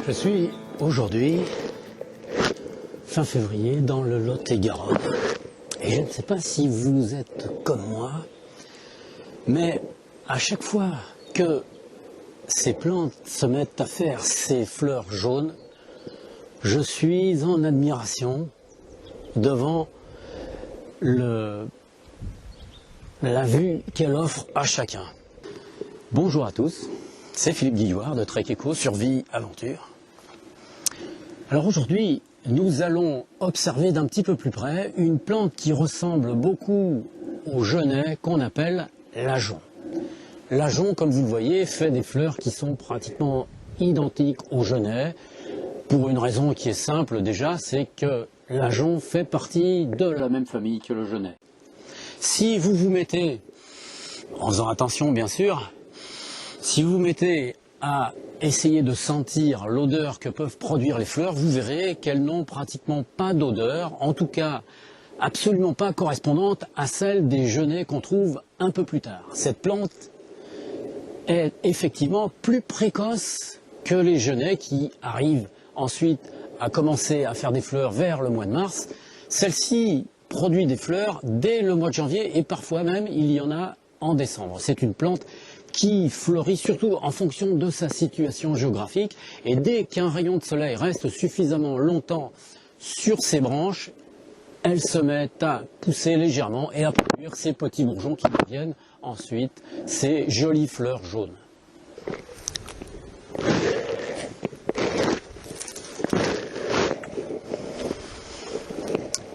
Je suis aujourd'hui, fin février, dans le Lot-et-Garonne. Et je ne sais pas si vous êtes comme moi, mais à chaque fois que ces plantes se mettent à faire ces fleurs jaunes, je suis en admiration devant la vue qu'elle offre à chacun. Bonjour à tous, c'est Philippe Guillouard de Trek Eco sur Vie Aventure. Alors aujourd'hui, nous allons observer d'un petit peu plus près une plante qui ressemble beaucoup au genêt qu'on appelle l'ajonc. L'ajonc, comme vous le voyez, fait des fleurs qui sont pratiquement identiques au genêt, pour une raison qui est simple déjà, c'est que l'ajonc fait partie de la même famille que le genêt. Si vous vous mettez, en faisant attention bien sûr, si vous vous mettez à essayer de sentir l'odeur que peuvent produire les fleurs, vous verrez qu'elles n'ont pratiquement pas d'odeur, en tout cas absolument pas correspondante à celle des genêts qu'on trouve un peu plus tard. Cette plante est effectivement plus précoce que les genêts qui arrivent ensuite à commencer à faire des fleurs vers le mois de mars. Celle-ci produit des fleurs dès le mois de janvier et parfois même il y en a en décembre. C'est une plante qui fleurit surtout en fonction de sa situation géographique et dès qu'un rayon de soleil reste suffisamment longtemps sur ses branches, elle se met à pousser légèrement et à produire ces petits bourgeons qui deviennent ensuite ces jolies fleurs jaunes.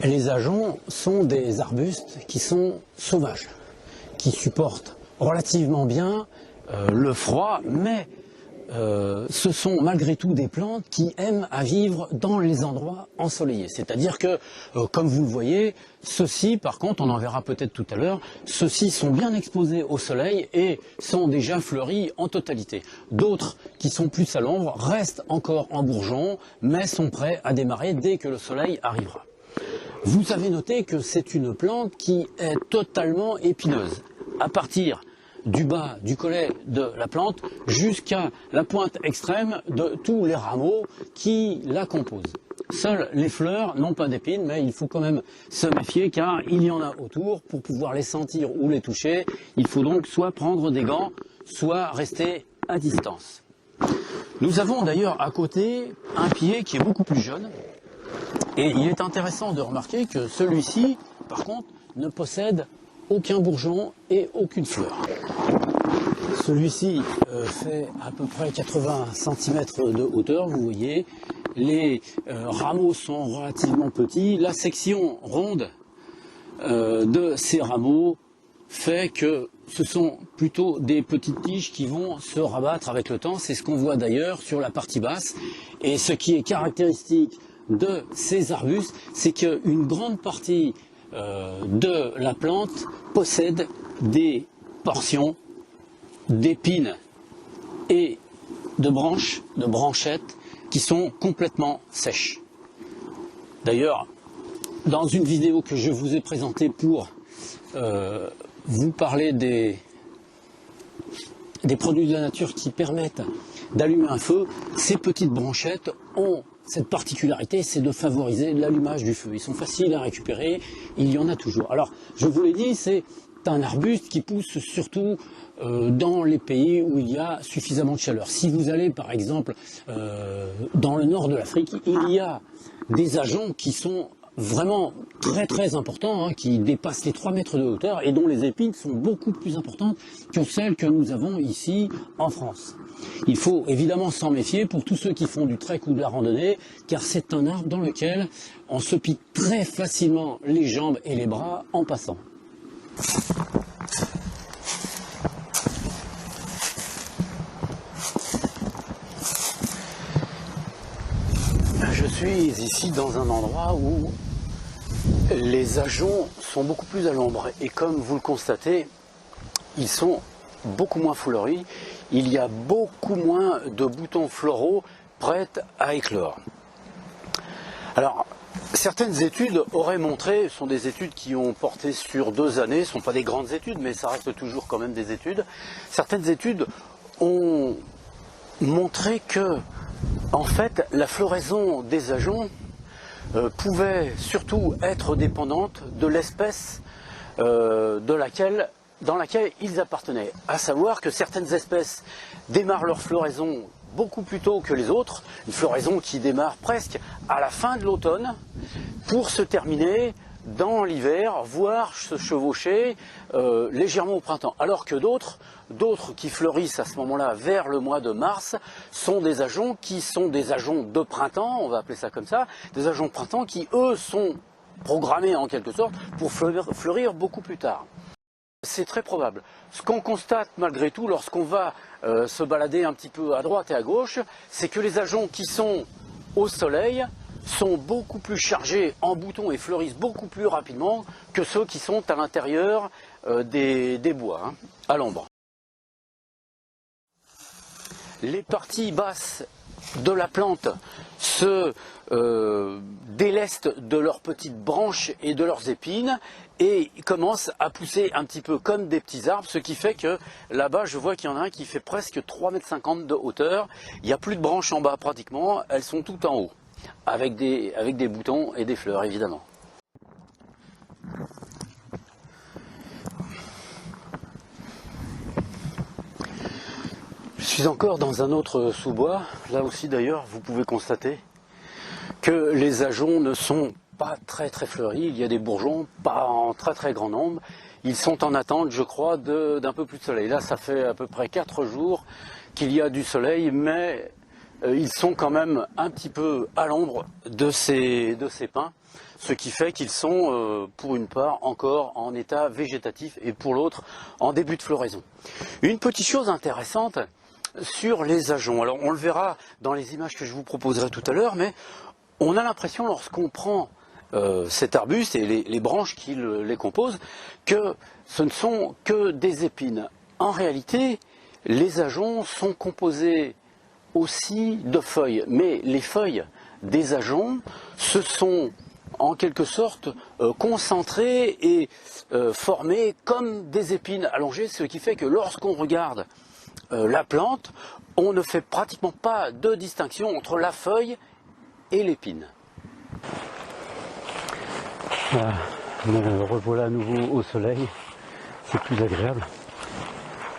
Les ajoncs sont des arbustes qui sont sauvages, qui supportent relativement bien le froid, mais ce sont malgré tout des plantes qui aiment à vivre dans les endroits ensoleillés. C'est-à-dire que, comme vous le voyez, ceux-ci, par contre, on en verra peut-être tout à l'heure, ceux-ci sont bien exposés au soleil et sont déjà fleuris en totalité. D'autres, qui sont plus à l'ombre, restent encore en bourgeon, mais sont prêts à démarrer dès que le soleil arrivera. Vous avez noté que c'est une plante qui est totalement épineuse. À partir du bas du collet de la plante jusqu'à la pointe extrême de tous les rameaux qui la composent. Seules les fleurs n'ont pas d'épines, mais il faut quand même se méfier car il y en a autour. Pour pouvoir les sentir ou les toucher, il faut donc soit prendre des gants, soit rester à distance. Nous avons d'ailleurs à côté un pied qui est beaucoup plus jeune. Et il est intéressant de remarquer que celui-ci, par contre, ne possède aucun bourgeon et aucune fleur. Celui-ci fait à peu près 80 cm de hauteur, vous voyez. Les rameaux sont relativement petits. La section ronde de ces rameaux fait que ce sont plutôt des petites tiges qui vont se rabattre avec le temps. C'est ce qu'on voit d'ailleurs sur la partie basse. Et ce qui est caractéristique de ces arbustes, c'est qu'une grande partie de la plante possède des portions d'épines et de branches, de branchettes qui sont complètement sèches. D'ailleurs, dans une vidéo que je vous ai présentée pour vous parler des produits de la nature qui permettent d'allumer un feu, ces petites branchettes ont cette particularité, c'est de favoriser l'allumage du feu. Ils sont faciles à récupérer, il y en a toujours. Alors, je vous l'ai dit, c'est un arbuste qui pousse surtout dans les pays où il y a suffisamment de chaleur. Si vous allez par exemple dans le nord de l'Afrique, il y a des ajoncs qui sont vraiment très très importants, hein, qui dépassent les 3 mètres de hauteur et dont les épines sont beaucoup plus importantes que celles que nous avons ici en France. Il faut évidemment s'en méfier pour tous ceux qui font du trek ou de la randonnée, car c'est un arbre dans lequel on se pique très facilement les jambes et les bras en passant. Je suis ici dans un endroit où les ajoncs sont beaucoup plus à l'ombre et comme vous le constatez, ils sont beaucoup moins fleuris, il y a beaucoup moins de boutons floraux prêts à éclore. Alors, certaines études auraient montré, ce sont des études qui ont porté sur 2 années, ce ne sont pas des grandes études, mais ça reste toujours quand même des études. Certaines études ont montré que En fait, la floraison des ajoncs pouvait surtout être dépendante de l'espèce dans laquelle ils appartenaient. À savoir que certaines espèces démarrent leur floraison beaucoup plus tôt que les autres, une floraison qui démarre presque à la fin de l'automne pour se terminer dans l'hiver, voire se chevaucher légèrement au printemps. Alors que d'autres qui fleurissent à ce moment-là vers le mois de mars sont des ajoncs qui sont des ajoncs de printemps, on va appeler ça comme ça, des ajoncs de printemps qui eux sont programmés en quelque sorte pour fleurir beaucoup plus tard. C'est très probable. Ce qu'on constate malgré tout lorsqu'on va se balader un petit peu à droite et à gauche, c'est que les ajoncs qui sont au soleil sont beaucoup plus chargés en boutons et fleurissent beaucoup plus rapidement que ceux qui sont à l'intérieur des bois, à l'ombre. Les parties basses de la plante se délestent de leurs petites branches et de leurs épines et commencent à pousser un petit peu comme des petits arbres, ce qui fait que là-bas je vois qu'il y en a un qui fait presque 3,50 m de hauteur. Il n'y a plus de branches en bas pratiquement, elles sont toutes en haut, avec des boutons et des fleurs évidemment. Je suis encore dans un autre sous-bois, là aussi d'ailleurs vous pouvez constater que les ajoncs ne sont pas très fleuris, il y a des bourgeons, pas en très grand nombre, ils sont en attente je crois d'un peu plus de soleil. Là ça fait à peu près 4 jours qu'il y a du soleil, mais ils sont quand même un petit peu à l'ombre de ces pins, ce qui fait qu'ils sont pour une part encore en état végétatif et pour l'autre en début de floraison. Une petite chose intéressante sur les ajoncs, alors on le verra dans les images que je vous proposerai tout à l'heure, mais on a l'impression lorsqu'on prend cet arbuste et les branches qui les composent que ce ne sont que des épines. En réalité, les ajoncs sont composés aussi de feuilles, mais les feuilles des ajoncs se sont en quelque sorte concentrées et formées comme des épines allongées, ce qui fait que lorsqu'on regarde la plante, on ne fait pratiquement pas de distinction entre la feuille et l'épine. Voilà, me revoilà à nouveau au soleil, c'est plus agréable.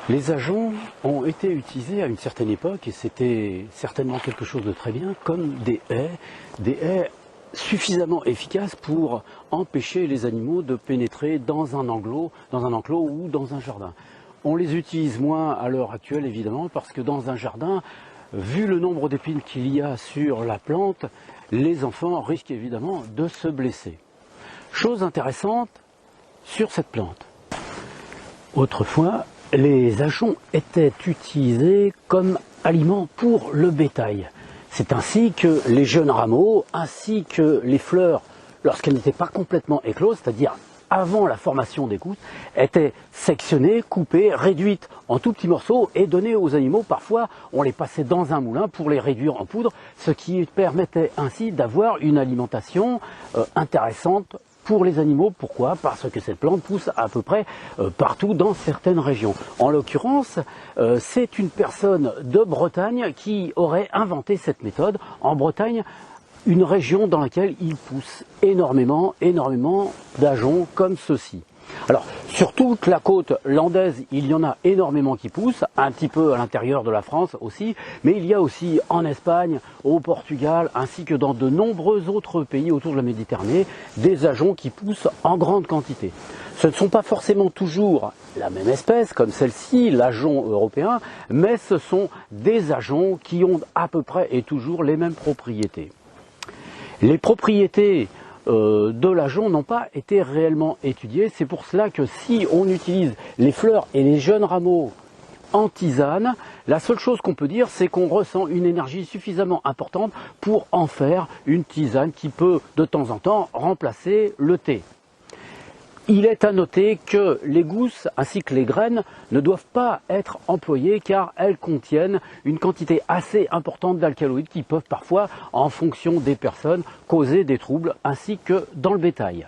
Les ajoncs ont été utilisés à une certaine époque, et c'était certainement quelque chose de très bien, comme des haies suffisamment efficaces pour empêcher les animaux de pénétrer dans un enclos ou dans un jardin. On les utilise moins à l'heure actuelle évidemment, parce que dans un jardin, vu le nombre d'épines qu'il y a sur la plante, les enfants risquent évidemment de se blesser. Chose intéressante sur cette plante. Autrefois, les ajoncs étaient utilisés comme aliment pour le bétail. C'est ainsi que les jeunes rameaux, ainsi que les fleurs, lorsqu'elles n'étaient pas complètement écloses, c'est-à-dire avant la formation des gousses, étaient sectionnées, coupées, réduites en tout petits morceaux et données aux animaux. Parfois, on les passait dans un moulin pour les réduire en poudre, ce qui permettait ainsi d'avoir une alimentation intéressante pour les animaux. Pourquoi? Parce que cette plante pousse à peu près partout dans certaines régions. En l'occurrence, c'est une personne de Bretagne qui aurait inventé cette méthode. En Bretagne, une région dans laquelle il pousse énormément d'ajoncs comme ceci. Alors, sur toute la côte landaise, il y en a énormément qui poussent, un petit peu à l'intérieur de la France aussi, mais il y a aussi en Espagne, au Portugal, ainsi que dans de nombreux autres pays autour de la Méditerranée, des ajoncs qui poussent en grande quantité. Ce ne sont pas forcément toujours la même espèce, comme celle-ci, l'ajonc européen, mais ce sont des ajoncs qui ont à peu près et toujours les mêmes propriétés. Les propriétés de l'ajonc n'ont pas été réellement étudiées. C'est pour cela que si on utilise les fleurs et les jeunes rameaux en tisane, la seule chose qu'on peut dire, c'est qu'on ressent une énergie suffisamment importante pour en faire une tisane qui peut de temps en temps remplacer le thé. Il est à noter que les gousses ainsi que les graines ne doivent pas être employées car elles contiennent une quantité assez importante d'alcaloïdes qui peuvent parfois, en fonction des personnes, causer des troubles ainsi que dans le bétail.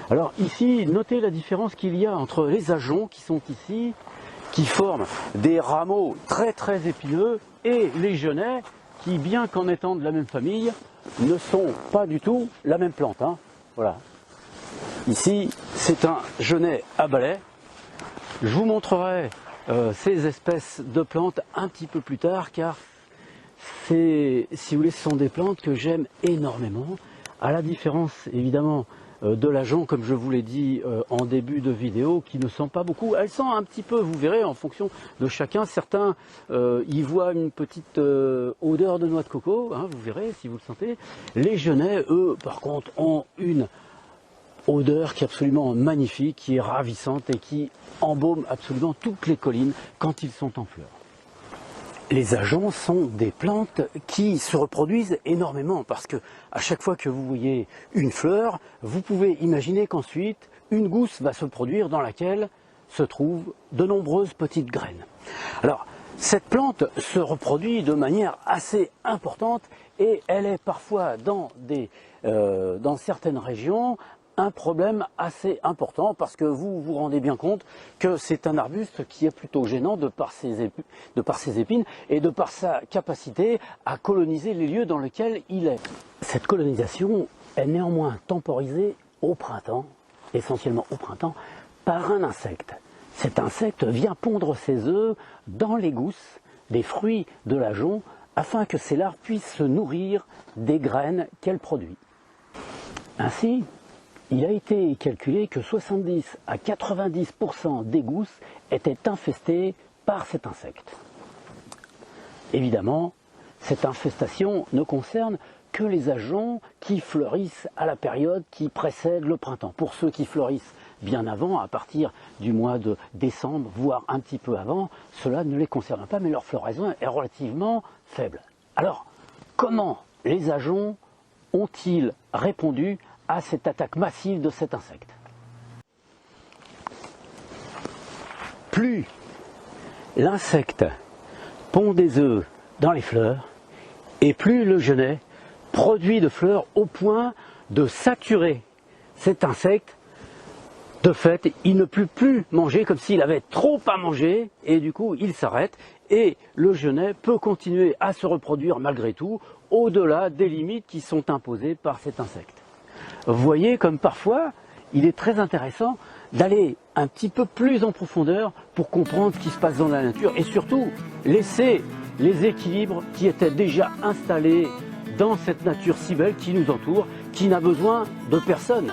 Alors ici, notez la différence qu'il y a entre les ajoncs qui sont ici, qui forment des rameaux très épineux, et les genêts qui, bien qu'en étant de la même famille, ne sont pas du tout la même plante, hein. Voilà. Ici, c'est un genêt à balai. Je vous montrerai ces espèces de plantes un petit peu plus tard, car si vous voulez, ce sont des plantes que j'aime énormément, à la différence évidemment de l'ajonc, comme je vous l'ai dit en début de vidéo, qui ne sent pas beaucoup. Elle sent un petit peu, vous verrez, en fonction de chacun. Certains y voient une petite odeur de noix de coco, hein, vous verrez si vous le sentez. Les genêts, eux, par contre, ont une odeur qui est absolument magnifique, qui est ravissante et qui embaume absolument toutes les collines quand ils sont en fleurs. Les ajoncs sont des plantes qui se reproduisent énormément parce que à chaque fois que vous voyez une fleur, vous pouvez imaginer qu'ensuite une gousse va se produire dans laquelle se trouvent de nombreuses petites graines. Alors cette plante se reproduit de manière assez importante et elle est parfois dans certaines régions un problème assez important parce que vous vous rendez bien compte que c'est un arbuste qui est plutôt gênant de par ses épines et de par sa capacité à coloniser les lieux dans lesquels il est. Cette colonisation est néanmoins temporisée au printemps, essentiellement au printemps, par un insecte. Cet insecte vient pondre ses œufs dans les gousses des fruits de l'ajonc afin que ces larves puissent se nourrir des graines qu'elle produit. Ainsi, il a été calculé que 70 à 90% des gousses étaient infestées par cet insecte. Évidemment, cette infestation ne concerne que les ajoncs qui fleurissent à la période qui précède le printemps. Pour ceux qui fleurissent bien avant, à partir du mois de décembre, voire un petit peu avant, cela ne les concerne pas, mais leur floraison est relativement faible. Alors, comment les ajoncs ont-ils répondu à cette attaque massive de cet insecte? Plus l'insecte pond des œufs dans les fleurs, et plus le genêt produit de fleurs au point de saturer cet insecte. De fait, il ne peut plus manger, comme s'il avait trop à manger, et du coup il s'arrête, et le genêt peut continuer à se reproduire malgré tout, au-delà des limites qui sont imposées par cet insecte. Vous voyez comme parfois, il est très intéressant d'aller un petit peu plus en profondeur pour comprendre ce qui se passe dans la nature et surtout laisser les équilibres qui étaient déjà installés dans cette nature si belle qui nous entoure, qui n'a besoin de personne.